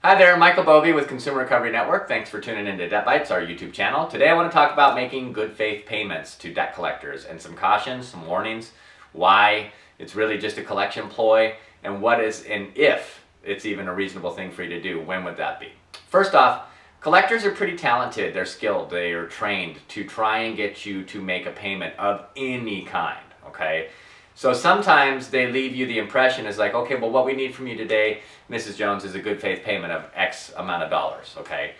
Hi there, Michael Bovee with Consumer Recovery Network. Thanks for tuning into DebtBytes, our YouTube channel. Today I want to talk about making good faith payments to debt collectors and some cautions, some warnings, why it's really just a collection ploy, and what is, and if it's even a reasonable thing for you to do, when would that be? First off, collectors are pretty talented, they're skilled, they are trained to try and get you to make a payment of any kind, okay? So sometimes they leave you the impression is like, okay, well what we need from you today, Mrs. Jones, is a good faith payment of X amount of dollars, okay?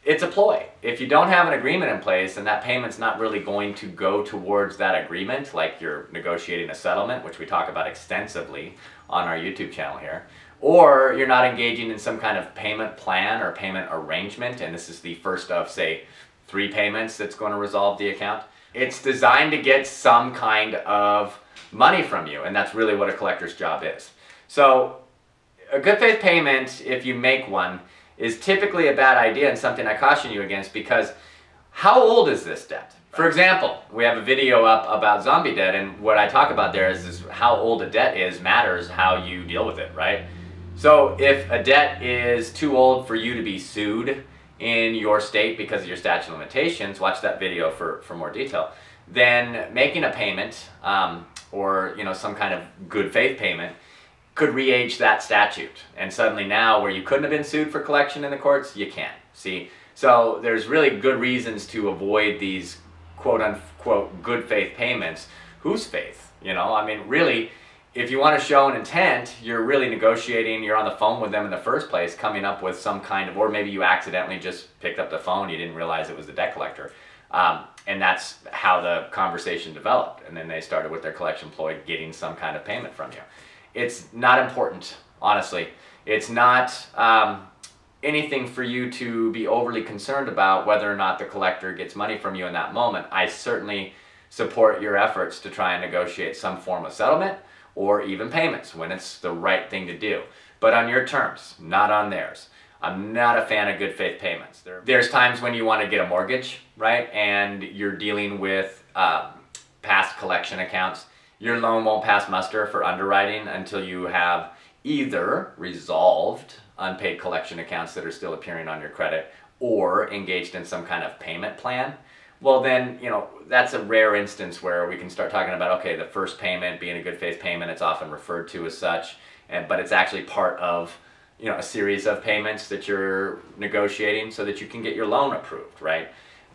It's a ploy. If you don't have an agreement in place, then that payment's not really going to go towards that agreement, like you're negotiating a settlement, which we talk about extensively on our YouTube channel here, or you're not engaging in some kind of payment plan or payment arrangement, and this is the first of, say, 3 payments that's going to resolve the account. It's designed to get some kind of money from you, and that's really what a collector's job is. So a good faith payment, if you make one, is typically a bad idea and something I caution you against, because how old is this debt? For example, we have a video up about zombie debt, and what I talk about there is how old a debt is matters how you deal with it, right? So if a debt is too old for you to be sued in your state because of your statute of limitations, watch that video for more detail, then making a payment or some kind of good faith payment could re-age that statute. And suddenly now, where you couldn't have been sued for collection in the courts, you can. See? So there's really good reasons to avoid these quote-unquote good faith payments. Whose faith? I mean, really, if you want to show an intent, you're really negotiating, you're on the phone with them in the first place, coming up with some kind of, or maybe you accidentally just picked up the phone, you didn't realize it was the debt collector. And that's how the conversation developed. And then they started with their collection ploy, getting some kind of payment from you. It's not important, honestly. It's not anything for you to be overly concerned about whether or not the collector gets money from you in that moment. I certainly support your efforts to try and negotiate some form of settlement or even payments when it's the right thing to do. But on your terms, not on theirs. I'm not a fan of good faith payments. There's times when you want to get a mortgage, right? And you're dealing with past collection accounts. Your loan won't pass muster for underwriting until you have either resolved unpaid collection accounts that are still appearing on your credit or engaged in some kind of payment plan. Well then, that's a rare instance where we can start talking about, okay, the first payment being a good faith payment, it's often referred to as such, but it's actually part of a series of payments that you're negotiating so that you can get your loan approved, right?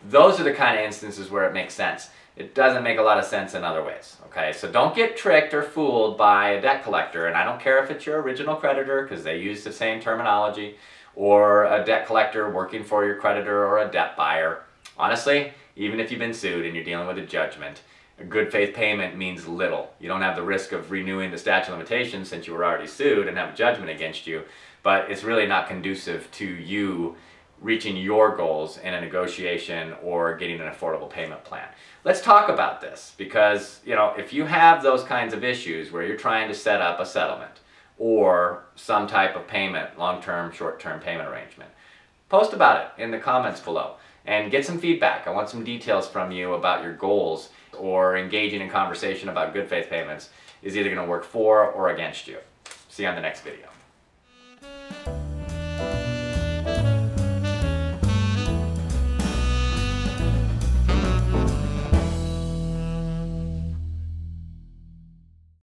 Those are the kind of instances where it makes sense. It doesn't make a lot of sense in other ways, okay? So don't get tricked or fooled by a debt collector, and I don't care if it's your original creditor, because they use the same terminology, or a debt collector working for your creditor or a debt buyer. Honestly, even if you've been sued and you're dealing with a judgment, a good faith payment means little. You don't have the risk of renewing the statute of limitations since you were already sued and have a judgment against you, but it's really not conducive to you reaching your goals in a negotiation or getting an affordable payment plan. Let's talk about this, because if you have those kinds of issues where you're trying to set up a settlement or some type of payment, long-term, short-term payment arrangement, post about it in the comments below and get some feedback. I want some details from you about your goals, or engaging in conversation about good faith payments is either going to work for or against you. See you on the next video.